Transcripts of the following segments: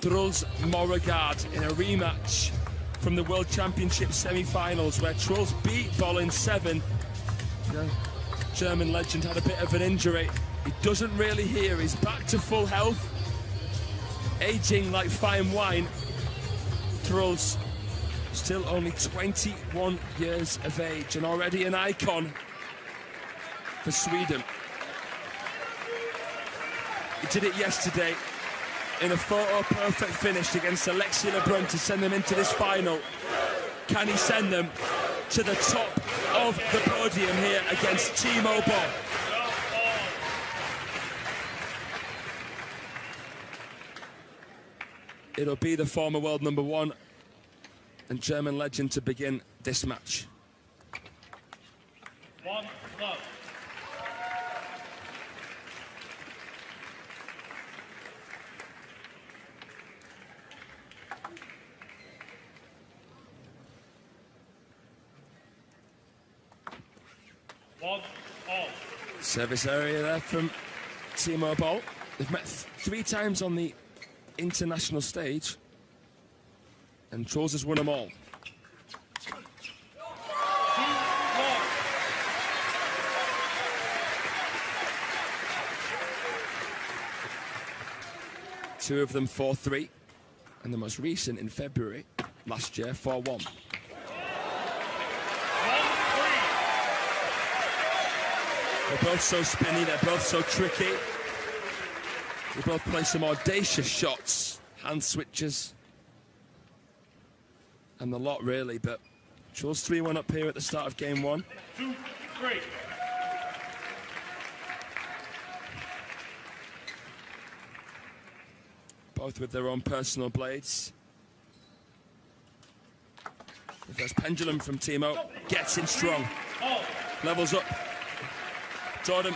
Truls Moregardh in a rematch from the World Championship semi-finals where Truls beat Boll in 7. The German legend had a bit of an injury. He doesn't really hear. He's back to full health. Aging like fine wine. Truls still only 21 years of age and already an icon for Sweden. He did it yesterday in a photo-perfect finish against Alexia Lebrun to send them into this final. Can he send them to the top of the podium here against Timo Boll? It'll be the former world #1 and German legend to begin this match. 1 love. Service area there from Timo Boll. They've met 3 times on the international stage, and Truls has won them all. Two of them 4-3, and the most recent in February last year 4-1. They're both so spinny, they're both so tricky. They both play some audacious shots, hand switches, and the lot really, but Truls 3-1 up here at the start of game 1. 2, 3. Both with their own personal blades. The first pendulum from Timo, gets in strong, levels up. Jordan,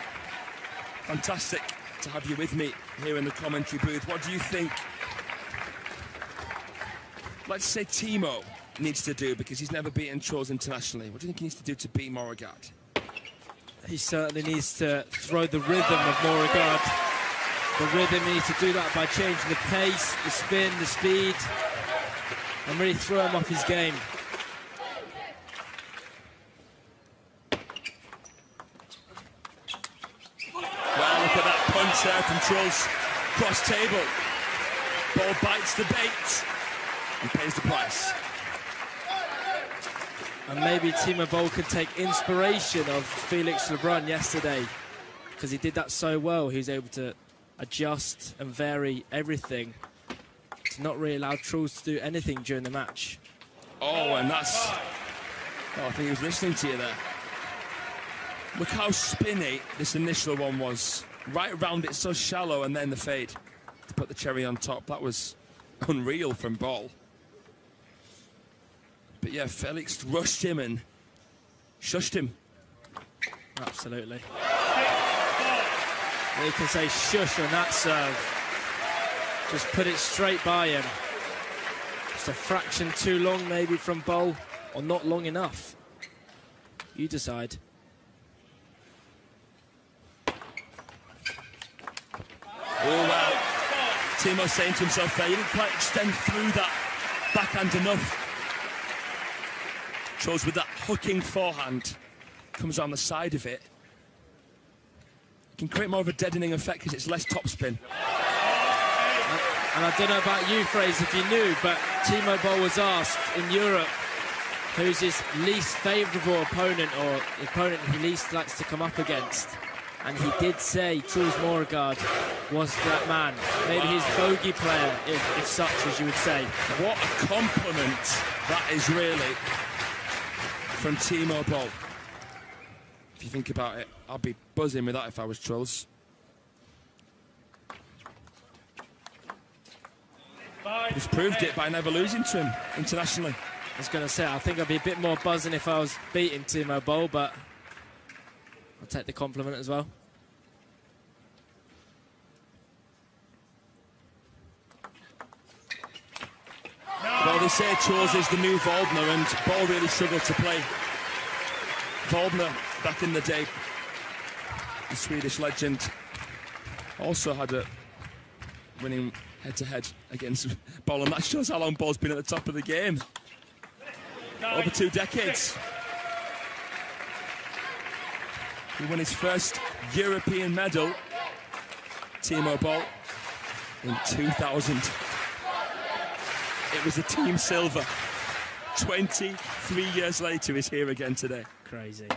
fantastic to have you with me here in the commentary booth. What do you think, let's say, Timo needs to do, because he's never beaten Truls internationally? What do you think he needs to do to beat Moregardh? He certainly needs to throw the rhythm of Moregardh. The rhythm, he needs to do that by changing the pace, the spin, the speed, and really throw him off his game. Look at that punch there from Truls. Cross table. Boll bites the bait and pays the price. And maybe Timo Boll could take inspiration of Felix Lebrun yesterday, because he did that so well. He was able to adjust and vary everything to not really allow Truls to do anything during the match. Oh, and that's... Oh, I think he was listening to you there. Look how spinny this initial one was. Right around it, so shallow, and then the fade to put the cherry on top. That was unreal from Boll. But yeah, Felix rushed him and shushed him. Absolutely. You can say shush on that serve. Just put it straight by him. Just a fraction too long maybe from Boll, or not long enough. You decide. Oh, wow. Timo saying to himself there, he didn't quite extend through that backhand enough. Truls with that hooking forehand. Comes on the side of it. Can create more of a deadening effect because it's less topspin. And I don't know about you, Fraser, if you knew, but Timo Boll was asked in Europe who's his least favourable opponent, or the opponent he least likes to come up against. And he did say Truls Moregardh was that man. Maybe his bogey player, if such as you would say. What a compliment that is really from Timo Boll. If you think about it, I'd be buzzing with that if I was Truls. He's proved it by never losing to him internationally. I was going to say, I think I'd be a bit more buzzing if I was beating Timo Boll, but I'll take the compliment as well. Well, they say Truls is the new Waldner, and Boll really struggled to play Waldner back in the day. The Swedish legend also had a winning head-to-head against Boll, and that shows how long Boll's been at the top of the game. Over 2 decades. He won his first European medal, Timo Boll, in 2000. It was a team silver. 23 years later, he's here again today. Crazy.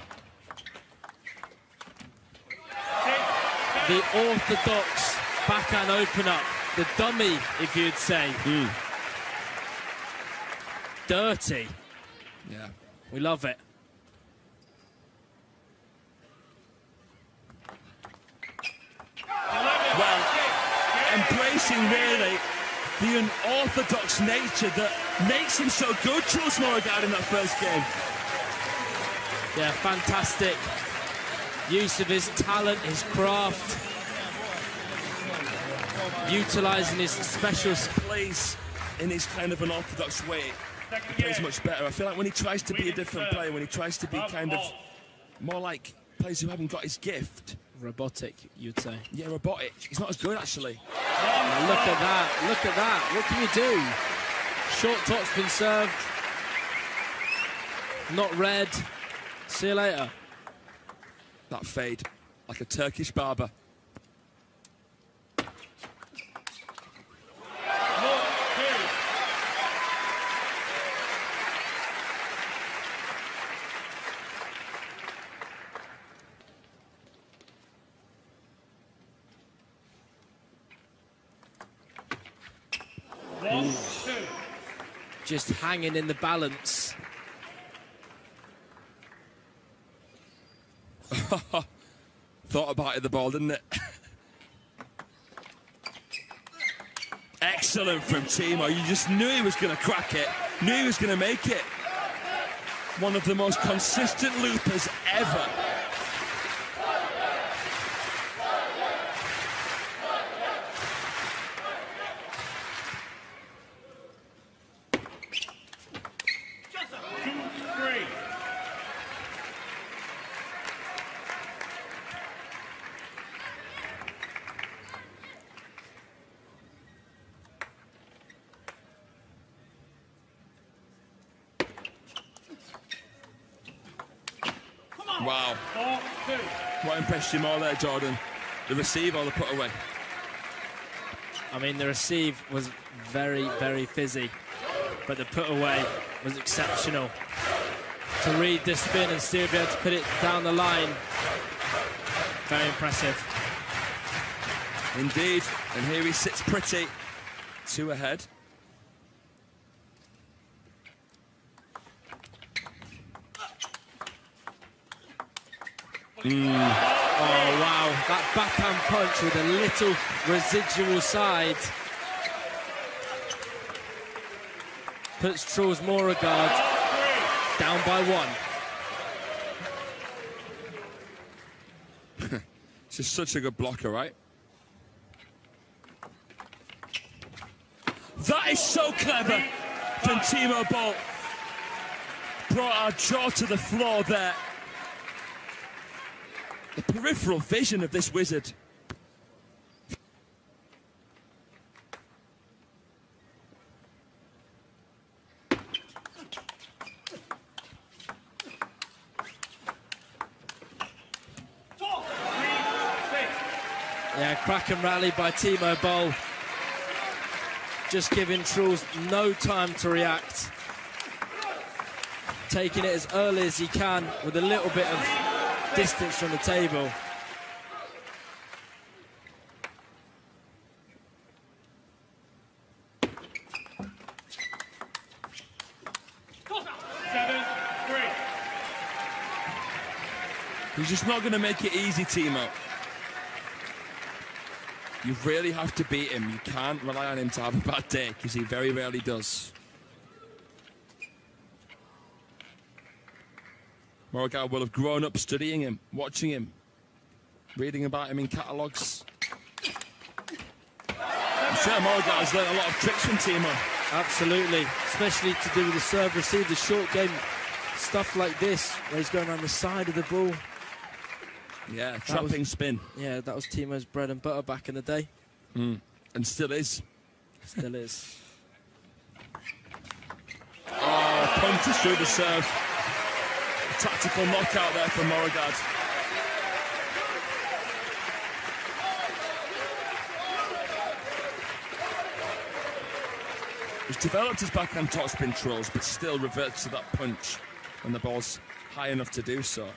The orthodox backhand opener, the dummy, if you'd say. Dirty. Yeah. We love it. Well, embracing really the unorthodox nature that makes him so good, Truls Moregardh, in that first game. Yeah, fantastic use of his talent, his craft, utilising his special Plays in his kind of unorthodox way. He plays much better. I feel like when he tries to be a different player, when he tries to be kind of more like players who haven't got his gift. robotic, you'd say. Yeah, robotic. He's not as good, actually. Now look at that, look at that. What can you do? Short top's been served. Not red. See you later. That fade, like a Turkish barber. Just hanging in the balance. Thought about it, the ball, didn't it? Excellent from Timo. You just knew he was going to crack it, knew he was going to make it. One of the most consistent loopers ever. Wow. What impressed you more there, Jordan? The receive or the put away? I mean, the receive was very, very fizzy, but the put away was exceptional. To read the spin and still be able to put it down the line, very impressive. Indeed, and here he sits pretty, 2 ahead. Oh, wow. That backhand punch with a little residual side puts Truls Moregardh down by 1. This is such a good blocker, right? That is so clever from Timo Boll. Brought our jaw to the floor there. The peripheral vision of this wizard. Yeah, crack and rally by Timo Boll. Just giving Truls no time to react. Taking it as early as he can with a little bit of distance from the table. He's just not going to make it easy, Timo. You really have to beat him. You can't rely on him to have a bad day, because he very rarely does. Moregardh will have grown up studying him, watching him, reading about him in catalogues. I'm sure Moregardh has learned a lot of tricks from Timo. Absolutely, especially to do with the serve receive, the short game, stuff like this, where he's going around the side of the ball. Yeah, trapping spin. Yeah, that was Timo's bread and butter back in the day. And still is. Still is. Oh, punches through the serve. A tactical knockout there from Moregardh. He's developed his backhand topspin, Truls, but still reverts to that punch when the ball's high enough to do so.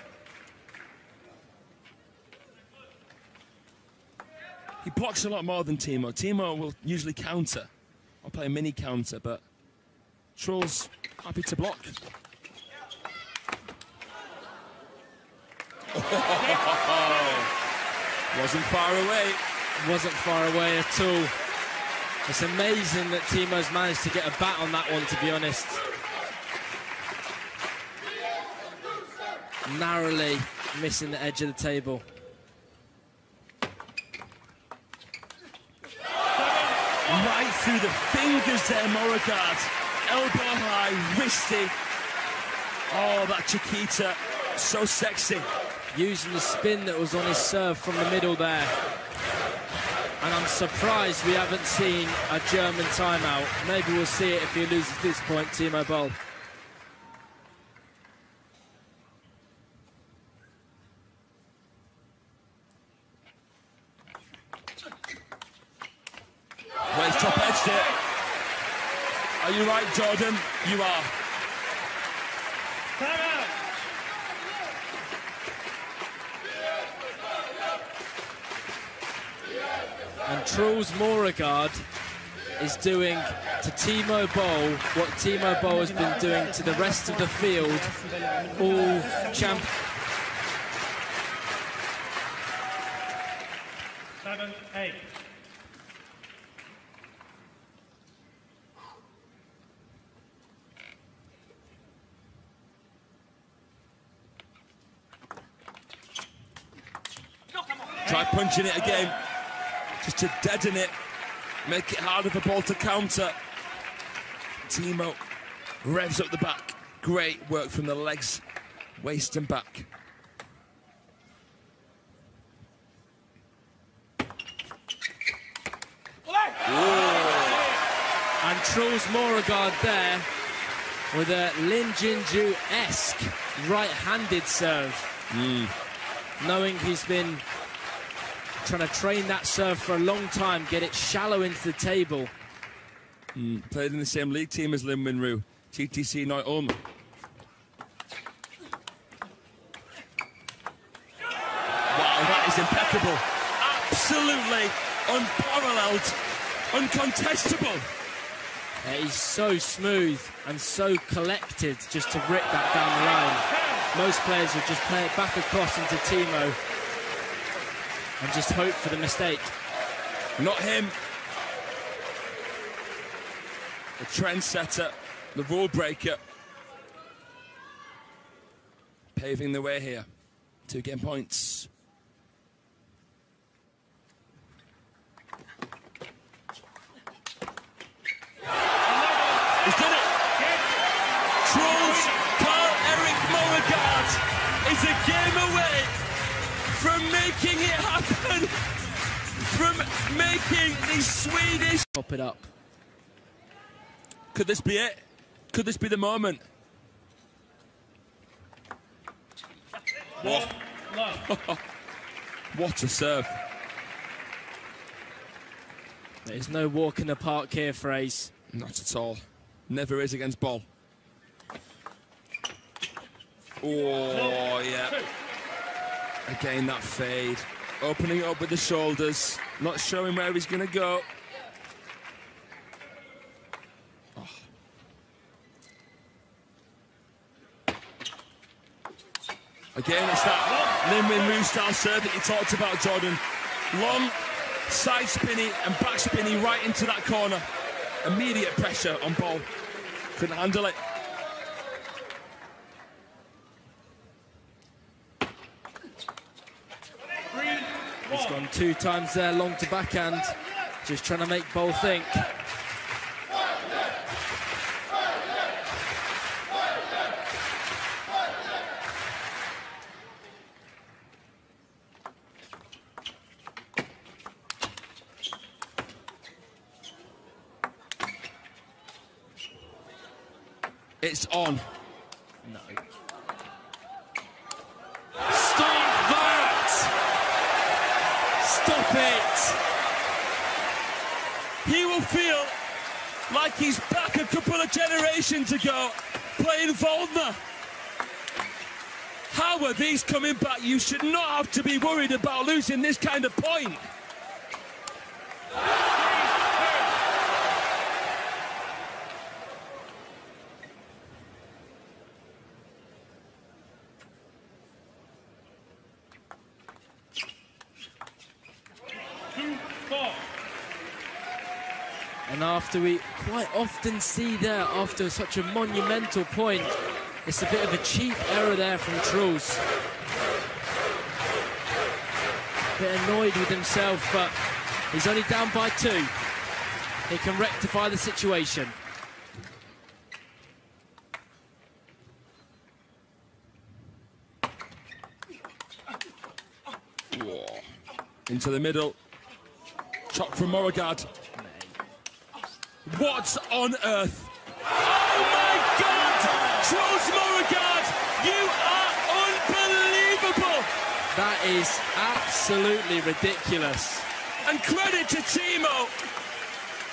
He blocks a lot more than Timo. Timo will usually counter, or play a mini counter, but Truls happy to block. Wasn't far away. Wasn't far away at all. It's amazing that Timo's managed to get a bat on that one, to be honest. Narrowly missing the edge of the table. Right through the fingers there, Moregardh. Elbow high, wristy. Oh, that Chiquita, so sexy. Using the spin that was on his serve from the middle there. And I'm surprised we haven't seen a German timeout. Maybe we'll see it if he loses this point, Timo Boll. Where's top edged it? Are you right, Jordan? You are. Time out. And Truls Moregardh is doing to Timo Boll what Timo Boll has been doing to the rest of the field all champ. 7-8. Try punching it again, just to deaden it, make it harder for Boll to counter. Timo revs up the back. Great work from the legs, waist and back. And Truls Moregardh there with a Lin Jinju-esque right-handed serve. Knowing he's been trying to train that serve for a long time, get it shallow into the table. Played in the same league team as Lin Winru, TTC Neu-Ulm. Wow, that is impeccable. Absolutely unparalleled, uncontestable. He's so smooth and so collected just to rip that down the line. Most players would just play it back across into Timo and just hope for the mistake. Not him. The trendsetter, the rule breaker. Paving the way here. 2 game points. He's done it. Truls Karl-Erik Moregardh is a game away from making it happen, from making the Swedish... Pop it up. Could this be it? Could this be the moment? What? What a serve. There's no walk in the park here for Ace. Not at all. Never is against Boll. Oh, yeah. Again, that fade. Opening up with the shoulders. Not showing where he's going to go. Oh. Again, it's that Lin Winru style serve that you talked about, Jordan. Long, side spinny and back spinny right into that corner. Immediate pressure on Boll. Couldn't handle it. He's gone 2 times there, long to backhand. Just trying to make Boll think. It's on. No. Stop that! Stop it! He will feel like he's back a couple of generations ago playing Waldner. How are these coming back? You should not have to be worried about losing this kind of point. And after we quite often see there, after such a monumental point, it's a bit of a cheap error there from Truls. A bit annoyed with himself, but he's only down by 2. He can rectify the situation. Whoa. Into the middle. Chop from Moregardh. What on earth? Oh my God! Truls Moregardh, you are unbelievable! That is absolutely ridiculous. And credit to Timo.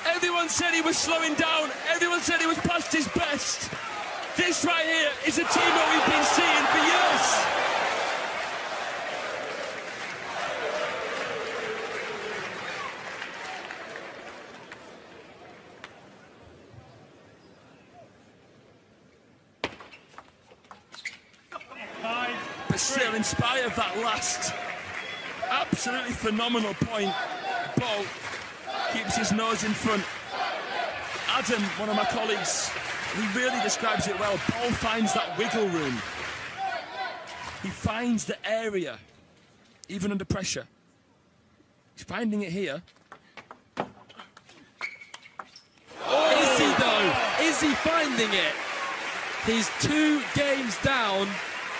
Everyone said he was slowing down. Everyone said he was past his best. This right here is a Timo we've been seeing for years. But still, in spite of that last absolutely phenomenal point, Boll keeps his nose in front. Adam, one of my colleagues, he really describes it well. Boll finds that wiggle room. He finds the area, even under pressure. He's finding it here. Oh. Is he though? Is he finding it? He's 2 games down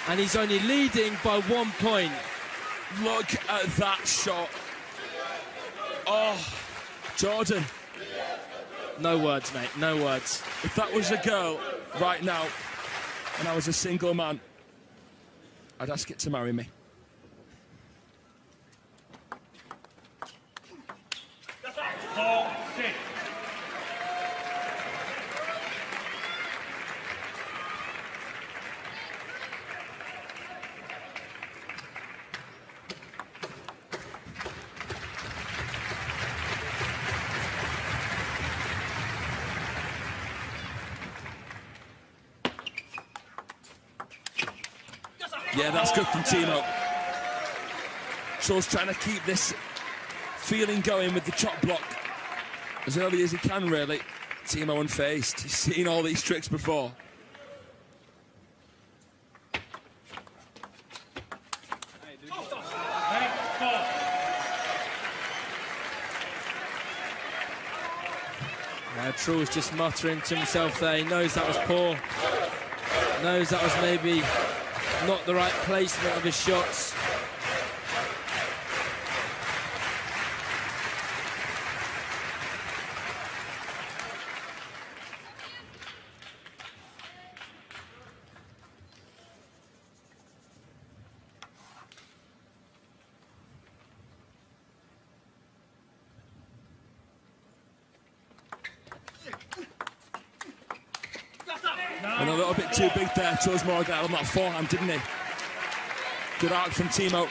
and he's only leading by 1 point. Look at that shot. Oh, Jordan. No words, mate, no words. If that was a girl right now and I was a single man, I'd ask it to marry me. Ball 6. Yeah, that's good from Timo. Truls trying to keep this feeling going with the chop block as early as he can, really. Timo unfazed. He's seen all these tricks before. Truls just muttering to himself there. He knows that was poor. Knows that was maybe not the right placement of his shots. And a little bit too big there, Truls Moregardh on that forehand, didn't he? Good arc from Timo.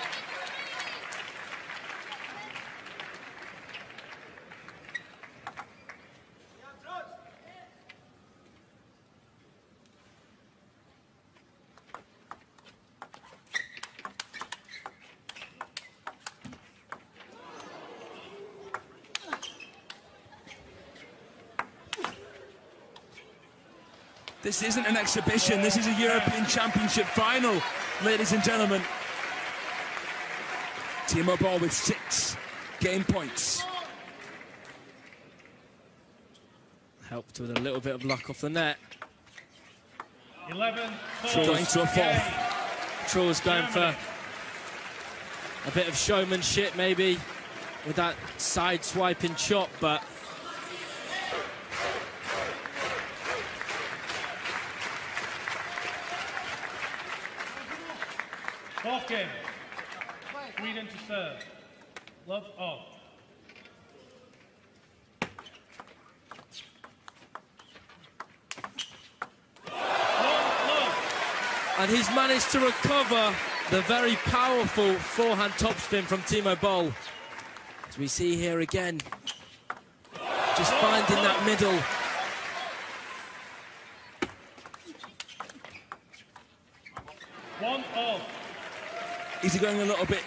This isn't an exhibition, this is a European Championship final, ladies and gentlemen. Timo Boll with 6 game points. Helped with a little bit of luck off the net. 11. Going to a 4th. Truls going for a bit of showmanship maybe with that side swiping chop, but Fourth game. Sweden to serve. Love on. And he's managed to recover the very powerful forehand topspin from Timo Boll. As we see here again, just finding that middle. One all. Is he going a little bit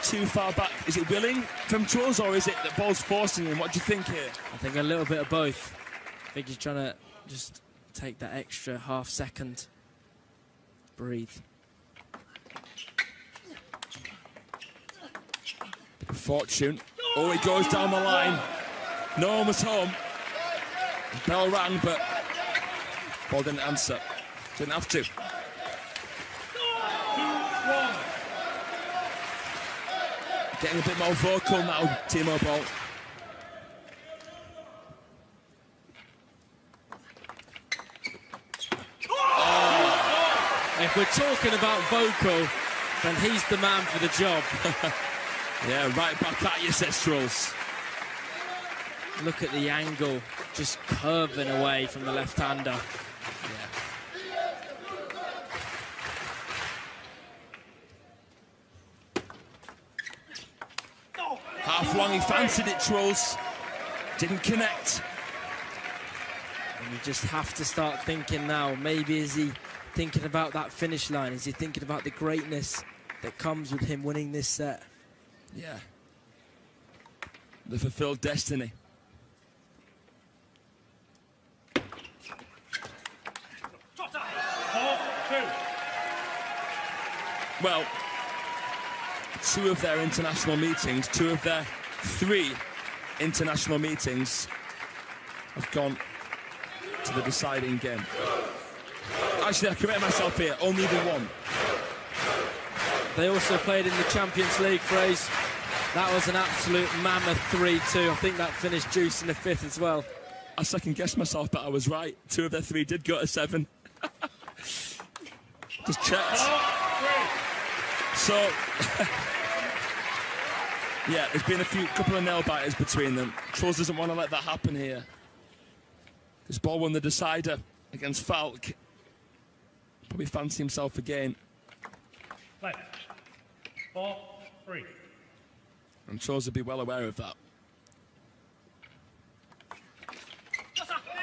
too far back? Is it willing from Truls, or is it that Boll's forcing him? What do you think here? I think a little bit of both. I think he's trying to just take that extra half second. Breathe. Fortune. Oh, he goes down the line. No one was home. Bell rang, but Boll didn't answer. Didn't have to. 2-1. Getting a bit more vocal now, Timo Boll. If we're talking about vocal, then he's the man for the job. Yeah, right back at you, says Truls. Look at the angle, just curving away from the left-hander. Half long, he fancied it, Truls. Didn't connect. And you just have to start thinking now, maybe is he thinking about that finish line? Is he thinking about the greatness that comes with him winning this set? Yeah. The fulfilled destiny. Well, two of their international meetings, two of their 3 international meetings have gone to the deciding game. Actually, I correct myself here, only the one. They also played in the Champions League, phrase. That was an absolute mammoth 3-2. I think that finished juice in the 5th as well. I second-guessed myself, but I was right. 2 of their 3 did go to 7. Just checked. So, yeah, there's been a couple of nail-biters between them. Truls doesn't want to let that happen here. This Boll won the decider against Falk. Probably fancy himself again. Play. 4-3. And Truls would be well aware of that.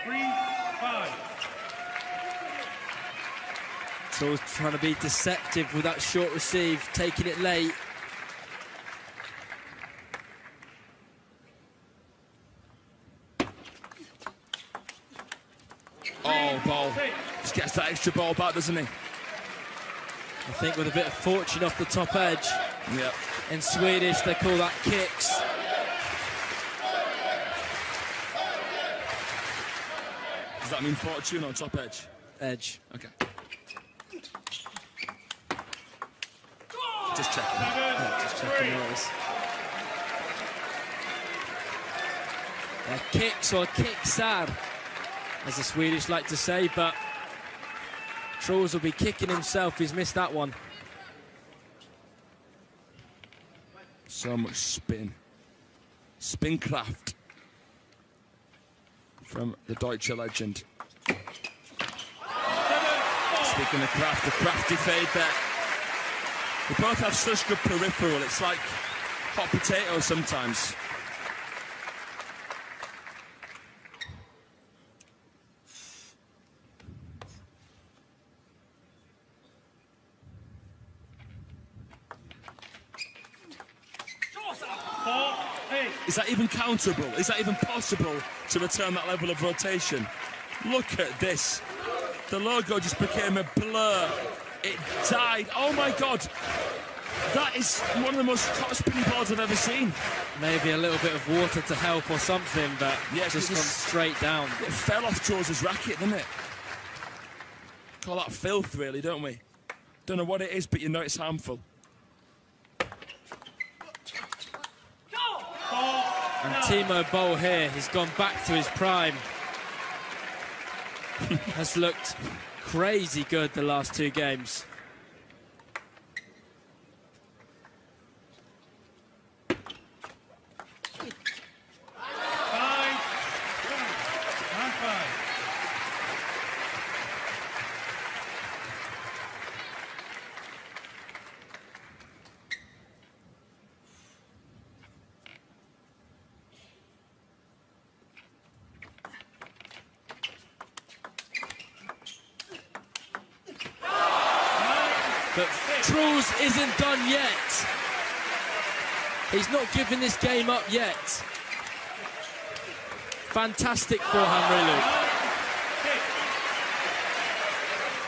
3-5. Truls trying to be deceptive with that short receive, taking it late. Oh, Boll just gets that extra ball back, doesn't he? I think with a bit of fortune off the top edge. Yeah. In Swedish, they call that kicks. Does that mean fortune or top edge? Edge. Okay. Just checking. Yeah, just checking those. Kicks or kicksar, as the Swedish like to say, but Truls will be kicking himself. He's missed that one. So much spin. Spin craft from the Deutsche legend. Speaking of craft, the crafty fade there. They both have such good peripheral. It's like hot potatoes sometimes. Is that even counterable? Is that even possible to return that level of rotation? Look at this. The logo just became a blur. It died. Oh my God. That is one of the most top-spinning balls I've ever seen. Maybe a little bit of water to help or something, but yeah, just gone straight down. It fell off Truls' racket, didn't it? Call that filth, really, don't we? Don't know what it is, but you know it's harmful. And Timo Boll here, he's gone back to his prime. Has looked crazy good the last 2 games. 5. But Truls isn't done yet. He's not given this game up yet. Fantastic forehand reloop.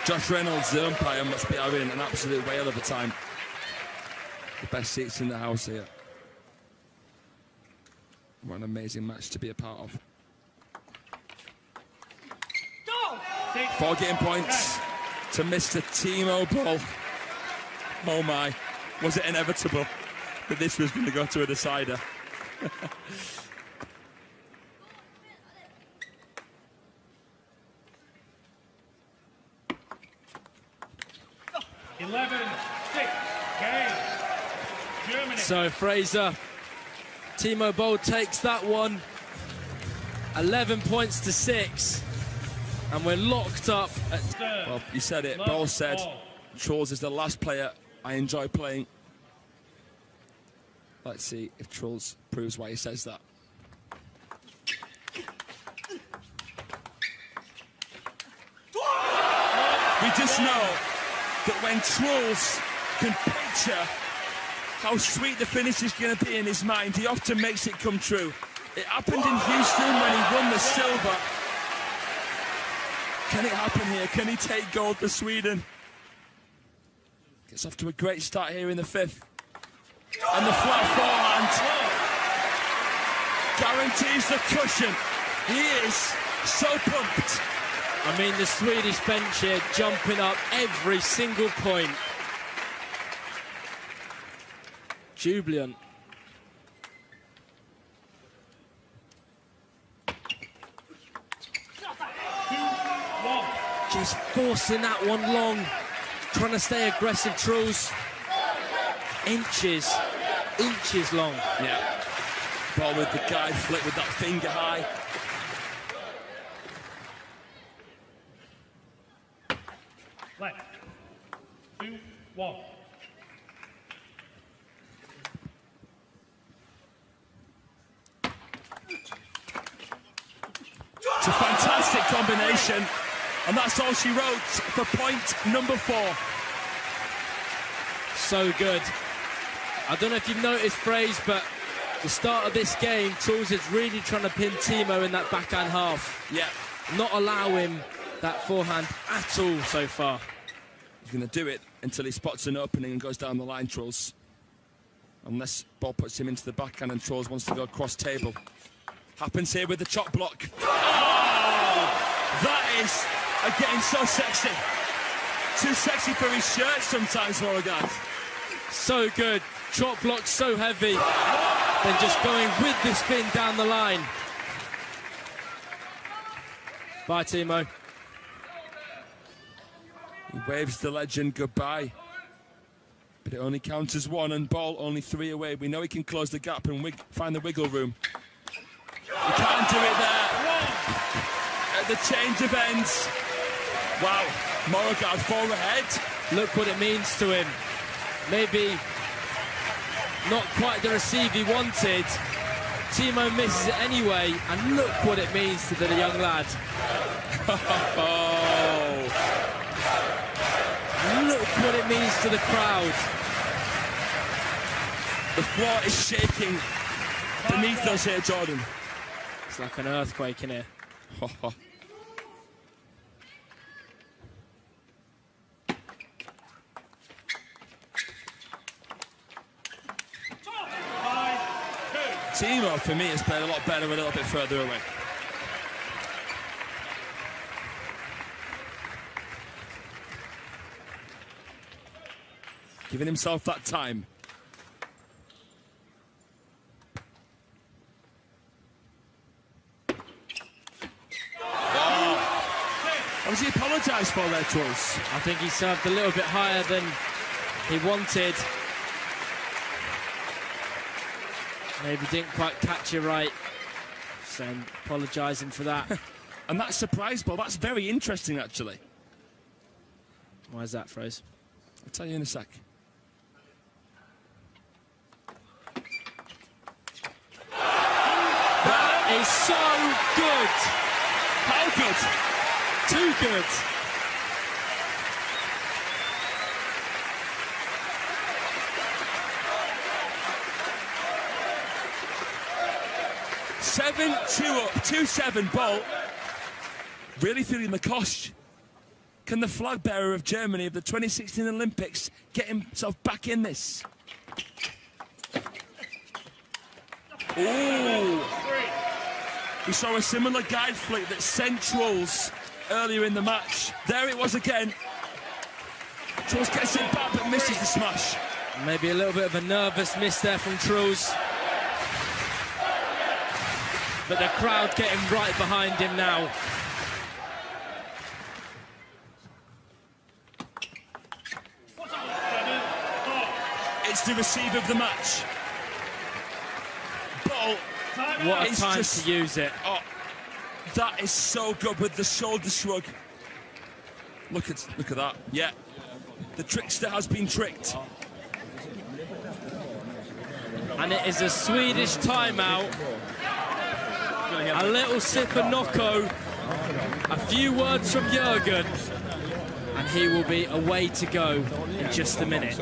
Josh Reynolds, the umpire, must be having an absolute whale of a time. The best seats in the house here. What an amazing match to be a part of. 4 game points to Mr. Timo Boll. Oh my, was it inevitable that this was going to go to a decider? 11-6 game. Germany. So Fraser, Timo Boll takes that one. 11 points to 6. And we're locked up at... Well, you said it. Boll said, Truls is the last player I enjoy playing. Let's see if Truls proves why he says that. We just know that when Truls can picture how sweet the finish is going to be in his mind, he often makes it come true. It happened in Houston when he won the silver. Can it happen here? Can he take gold for Sweden? Gets off to a great start here in the 5th. And the flat forehand guarantees the cushion. He is so pumped. I mean, the Swedish bench here jumping up every single point. Jubilant. Just forcing that one long, trying to stay aggressive. Truls, inches long. Yeah. Boll with the guide flip with that finger high. Left. 2-1. It's a fantastic combination. And that's all she wrote for point number 4. So good. I don't know if you've noticed, Fraser, but the start of this game, Truls is really trying to pin Timo in that backhand half. Yeah. Not allow him that forehand at all so far. He's going to do it until he spots an opening and goes down the line, Truls. Unless Boll puts him into the backhand and Truls wants to go cross table. Happens here with the chop block. Oh! That is... Getting so sexy. Too sexy for his shirt sometimes, Moregardh. So good. Chop block so heavy. Then just going with the spin down the line. Bye, Timo. He waves the legend goodbye. But it only counts as 1, and Boll only 3 away. We know he can close the gap and find the wiggle room. He can't do it there. At the change of ends. Wow, Moregardh 4 ahead. Look what it means to him. Maybe not quite the receive he wanted. Timo misses it anyway, and look what it means to the young lad. Oh. Look what it means to the crowd. The floor is shaking beneath us here, Jordan. It's like an earthquake in here. Timo, for me, has played a lot better a little bit further away. Giving himself that time. What does he apologise for there, Truls? I think he served a little bit higher than he wanted. Maybe didn't quite catch it right. So apologising for that. And that surprise ball, that's very interesting, actually. Why is that, Froze? I'll tell you in a sec. That is so good. How good? Too good. Seven, 2 up, 2-7, Boll. Really feeling the cost. Can the flag bearer of Germany of the 2016 Olympics get himself back in this? Ooh. We saw a similar guide flick that sent Truls earlier in the match. There it was again. Truls gets it back but misses the smash. Maybe a little bit of a nervous miss there from Truls. But the crowd getting right behind him now. It's the receiver of the match. Boll. What a time to use it. Oh, that is so good with the shoulder shrug. Look at that. Yeah. The trickster has been tricked. And it is a Swedish timeout. A little sip of Nocco. A few words from Jürgen. And he will be away to go in just a minute.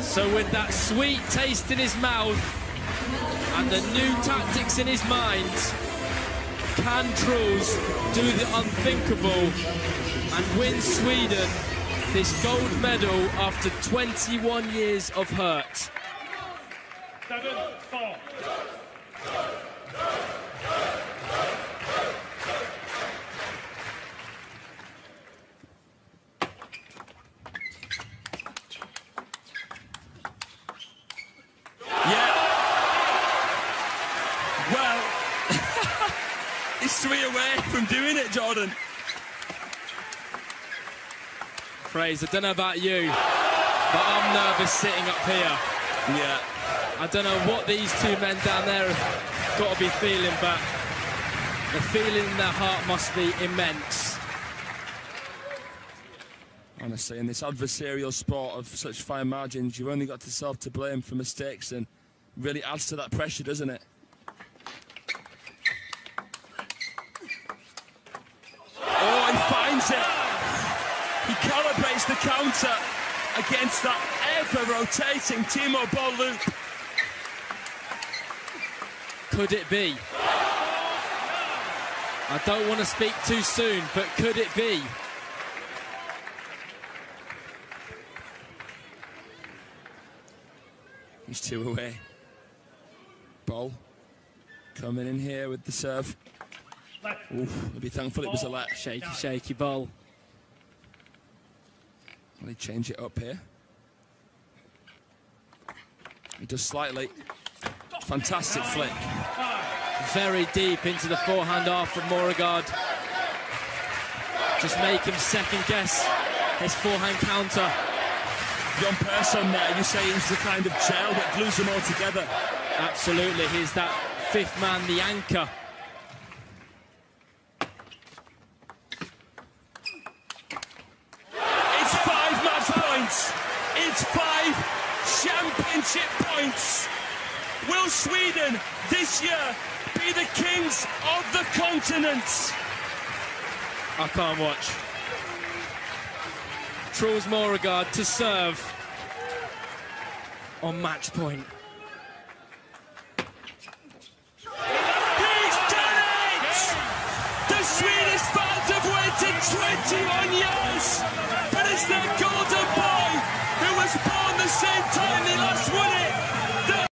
So with that sweet taste in his mouth and the new tactics in his mind, can Truls do the unthinkable and win Sweden this gold medal after 21 years of hurt? 7-4. He's 3 away from doing it, Jordan. Fraser, I don't know about you, but I'm nervous sitting up here. Yeah. I don't know what these two men down there have got to be feeling, but the feeling in their heart must be immense. Honestly, in this adversarial sport of such fine margins, you've only got yourself to blame for mistakes, and really adds to that pressure, doesn't it? Oh, he finds it. He calibrates the counter against that ever-rotating Timo Boll loop. Could it be? I don't want to speak too soon, but could it be? He's 2 away. Boll coming in here with the serve. Oof, I'll be thankful it was a let. Shaky, shaky Boll. Will he change it up here? He does slightly. Fantastic flick. Very deep into the forehand half from Moregardh. Just make him second guess his forehand counter. John Persson there, you say he's the kind of gel that glues them all together. Absolutely, he's that fifth man, the anchor. It's 5 match points. It's 5 championship points. Will Sweden this year be the kings of the continent? I can't watch. Truls Moregardh to serve on match point.